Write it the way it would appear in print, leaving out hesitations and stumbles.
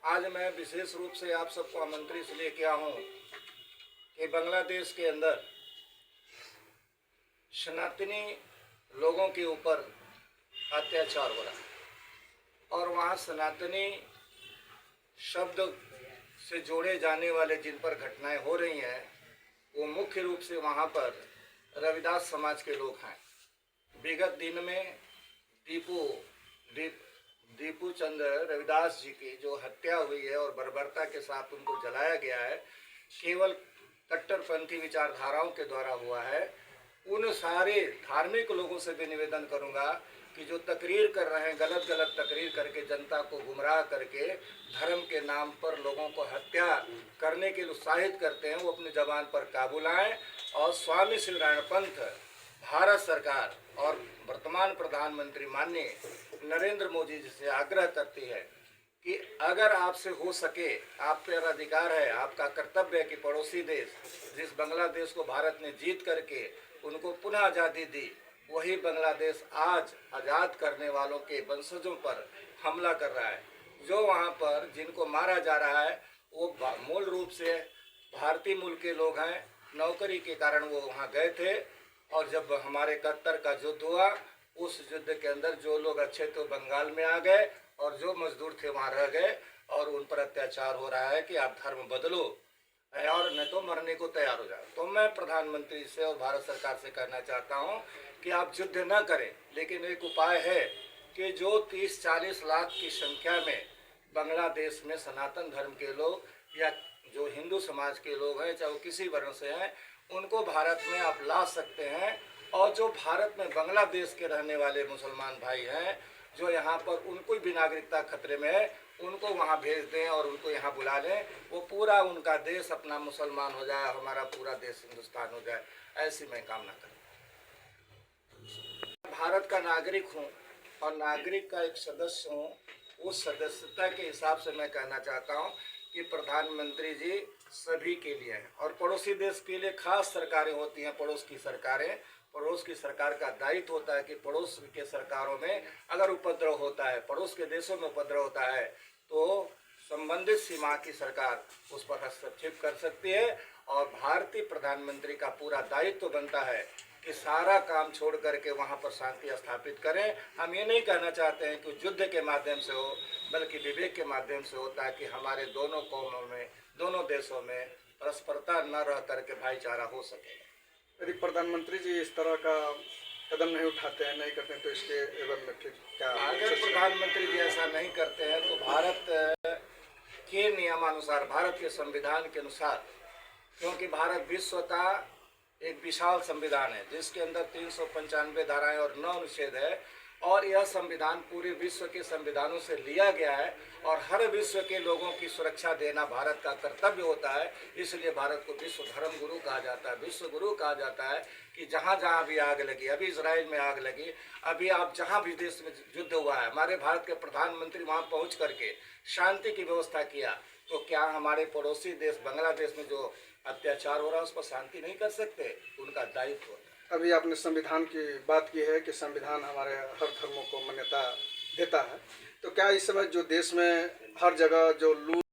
आज मैं विशेष रूप से आप सबको आमंत्रित इसलिए किया हूँ कि बांग्लादेश के अंदर सनातनी लोगों के ऊपर अत्याचार हो रहा है और वहाँ सनातनी शब्द से जोड़े जाने वाले जिन पर घटनाएं हो रही हैं वो मुख्य रूप से वहाँ पर रविदास समाज के लोग हैं। विगत दिन में दीपू चंद्र रविदास जी की जो हत्या हुई है और बर्बरता के साथ उनको जलाया गया है, केवल कट्टरपंथी विचारधाराओं के द्वारा हुआ है। उन सारे धार्मिक लोगों से भी निवेदन करूंगा कि जो तकरीर कर रहे हैं, गलत गलत तकरीर करके जनता को गुमराह करके धर्म के नाम पर लोगों को हत्या करने के लिए उत्साहित करते हैं, वो अपनी जबान पर काबू लाएं और स्वामी श्री नारायण पंथ, भारत सरकार और वर्तमान प्रधानमंत्री माननीय नरेंद्र मोदी जी से आग्रह करती है कि अगर आपसे हो सके, आप पर अधिकार है, आपका कर्तव्य है कि पड़ोसी देश जिस बांग्लादेश को भारत ने जीत करके उनको पुनः आज़ादी दी, वही बांग्लादेश आज आज़ाद करने वालों के वंशजों पर हमला कर रहा है। जो वहाँ पर जिनको मारा जा रहा है वो मूल रूप से भारतीय मूल के लोग हैं। नौकरी के कारण वो वहाँ गए थे और जब हमारे 71 का युद्ध हुआ, उस युद्ध के अंदर जो लोग अच्छे तो बंगाल में आ गए और जो मजदूर थे वहाँ रह गए और उन पर अत्याचार हो रहा है कि आप धर्म बदलो और न तो मरने को तैयार हो जाए। तो मैं प्रधानमंत्री से और भारत सरकार से कहना चाहता हूं कि आप युद्ध न करें, लेकिन एक उपाय है कि जो 30-40 लाख की संख्या में बांग्लादेश में सनातन धर्म के लोग या जो हिंदू समाज के लोग हैं, चाहे वो किसी वर्ण से हैं, उनको भारत में आप ला सकते हैं। और जो भारत में बांग्लादेश के रहने वाले मुसलमान भाई हैं, जो यहाँ पर उनको भी नागरिकता खतरे में है, उनको वहाँ भेज दें और उनको यहाँ बुला लें। वो पूरा उनका देश अपना मुसलमान हो जाए, हमारा पूरा देश हिंदुस्तान हो जाए, ऐसी मैं कामना करूँ। भारत का नागरिक हूँ और नागरिक का एक सदस्य हूँ। उस सदस्यता के हिसाब से मैं कहना चाहता हूँ कि प्रधानमंत्री जी सभी के लिए हैं और पड़ोसी देश के लिए खास सरकारें होती हैं। पड़ोस की सरकार का दायित्व होता है कि पड़ोस के सरकारों में अगर उपद्रव होता है, पड़ोस के देशों में उपद्रव होता है, तो संबंधित सीमा की सरकार उस पर हस्तक्षेप कर सकती है और भारतीय प्रधानमंत्री का पूरा दायित्व बनता है कि सारा काम छोड़ करके वहाँ पर शांति स्थापित करें। हम ये नहीं कहना चाहते हैं कि युद्ध के माध्यम से हो, बल्कि विवेक के माध्यम से हो, ताकि हमारे दोनों कौमों में, दोनों देशों में परस्परता न रह करके भाईचारा हो सके। यदि प्रधानमंत्री जी इस तरह का कदम नहीं उठाते हैं, नहीं करते हैं, तो इसके एवज में क्या? अगर प्रधानमंत्री जी ऐसा नहीं करते हैं तो भारत के नियमानुसार, भारत के संविधान के अनुसार, क्योंकि भारत विश्व का एक विशाल संविधान है जिसके अंदर 395 धाराएं और 9 अनुच्छेद है और यह संविधान पूरे विश्व के संविधानों से लिया गया है और हर विश्व के लोगों की सुरक्षा देना भारत का कर्तव्य होता है। इसलिए भारत को विश्व धर्म गुरु कहा जाता है, विश्व गुरु कहा जाता है कि जहाँ जहाँ भी आग लगी, अभी इजराइल में आग लगी, अभी आप जहाँ भी देश में युद्ध हुआ है, हमारे भारत के प्रधानमंत्री वहाँ पहुँच करके शांति की व्यवस्था किया, तो क्या हमारे पड़ोसी देश बांग्लादेश में जो अत्याचार हो रहा है उस पर शांति नहीं कर सकते? उनका दायित्व होता है। अभी आपने संविधान की बात की है कि संविधान हमारे हर धर्मों को मान्यता देता है, तो क्या इस समय जो देश में हर जगह जो लूट